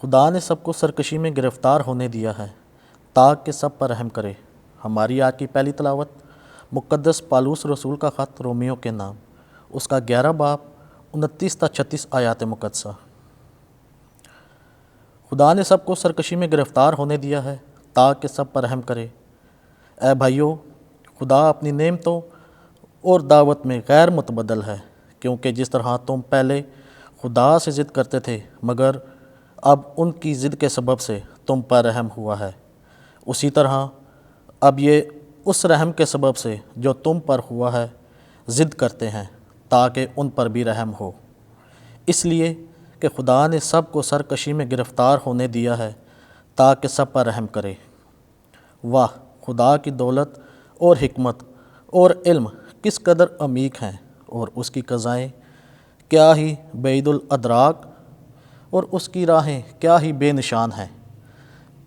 خدا نے سب کو سرکشی میں گرفتار ہونے دیا ہے تاکہ سب پر رحم کرے۔ ہماری آج کی پہلی تلاوت مقدس پالوس رسول کا خط رومیوں کے نام، اس کا 11 باب 29 تا 36 آیات مقدسہ۔ خدا نے سب کو سرکشی میں گرفتار ہونے دیا ہے تاکہ سب پر رحم کرے۔ اے بھائیو، خدا اپنی نعمتوں اور دعوت میں غیر متبدل ہے، کیونکہ جس طرح تم پہلے خدا سے ضد کرتے تھے مگر اب ان کی ضد کے سبب سے تم پر رحم ہوا ہے، اسی طرح اب یہ اس رحم کے سبب سے جو تم پر ہوا ہے ضد کرتے ہیں تاکہ ان پر بھی رحم ہو، اس لیے کہ خدا نے سب کو سرکشی میں گرفتار ہونے دیا ہے تاکہ سب پر رحم کرے۔ واہ، خدا کی دولت اور حکمت اور علم کس قدر عمیق ہیں، اور اس کی قضائیں کیا ہی بعید الادراک، اور اس کی راہیں کیا ہی بے نشان ہیں۔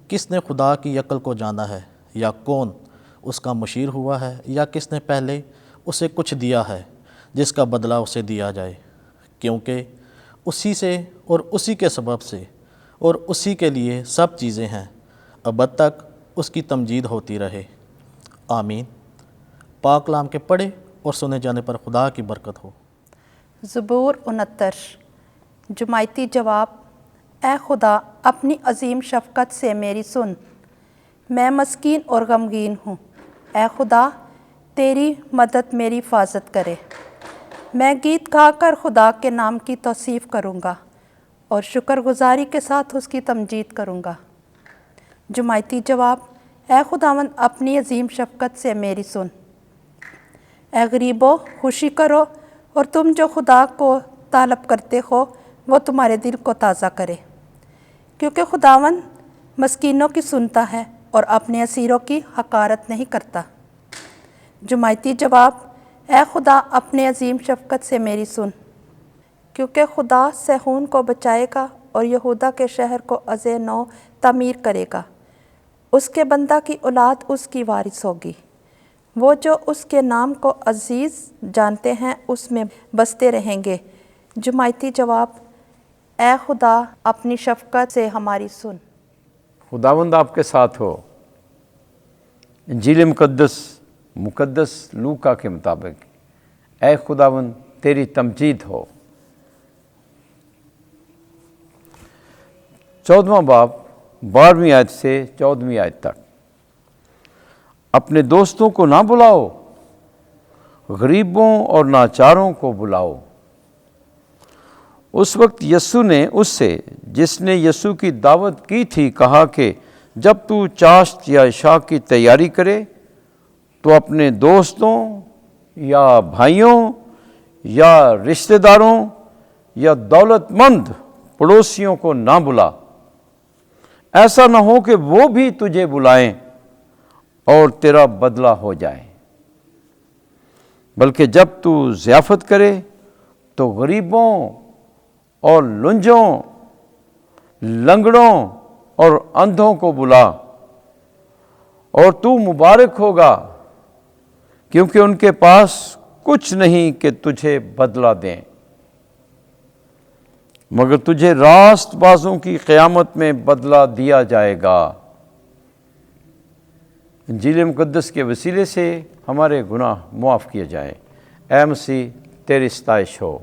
کس نے خدا کی عقل کو جانا ہے، یا کون اس کا مشیر ہوا ہے، یا کس نے پہلے اسے کچھ دیا ہے جس کا بدلہ اسے دیا جائے، کیونکہ اسی سے اور اسی کے سبب سے اور اسی کے لیے سب چیزیں ہیں، ابد تک اس کی تمجید ہوتی رہے، آمین۔ پاک کلام کے پڑھے اور سنے جانے پر خدا کی برکت ہو۔ زبور 69۔ جماعتی جواب: اے خدا، اپنی عظیم شفقت سے میری سن، میں مسکین اور غمگین ہوں۔ اے خدا، تیری مدد میری حفاظت کرے۔ میں گیت گا کر خدا کے نام کی توصیف کروں گا اور شکر گزاری کے ساتھ اس کی تمجید کروں گا۔ جماعتی جواب: اے خداوند، اپنی عظیم شفقت سے میری سن۔ اے غریبو، خوشی کرو، اور تم جو خدا کو طلب کرتے ہو وہ تمہارے دل کو تازہ کرے، کیونکہ خداوند مسکینوں کی سنتا ہے اور اپنے اسیروں کی حقارت نہیں کرتا۔ جماعتی جواب: اے خدا، اپنے عظیم شفقت سے میری سن، کیونکہ خدا صہیون کو بچائے گا اور یہودا کے شہر کو از نو تعمیر کرے گا۔ اس کے بندہ کی اولاد اس کی وارث ہوگی، وہ جو اس کے نام کو عزیز جانتے ہیں اس میں بستے رہیں گے۔ جماعتی جواب: اے خدا، اپنی شفقت سے ہماری سن۔ خداوند آپ کے ساتھ ہو۔ انجیل مقدس لوکا کے مطابق اے خداوند تیری تمجید ہو۔ 14واں باب 12ویں آیت سے 14ویں آیت تک۔ اپنے دوستوں کو نہ بلاؤ، غریبوں اور ناچاروں کو بلاؤ۔ اس وقت یسوع نے اس سے، جس نے یسوع کی دعوت کی تھی، کہا کہ جب تو چاشت یا عشاء کی تیاری کرے تو اپنے دوستوں یا بھائیوں یا رشتہ داروں یا دولت مند پڑوسیوں کو نہ بلا، ایسا نہ ہو کہ وہ بھی تجھے بلائیں اور تیرا بدلہ ہو جائے، بلکہ جب تو ضیافت کرے تو غریبوں اور لنجوں، لنگڑوں اور اندھوں کو بلا، اور تو مبارک ہوگا، کیونکہ ان کے پاس کچھ نہیں کہ تجھے بدلہ دیں، مگر تجھے راست بازوں کی قیامت میں بدلہ دیا جائے گا۔ انجیل مقدس کے وسیلے سے ہمارے گناہ معاف کیے جائیں۔ اے مسیح، تیری ستائش ہو۔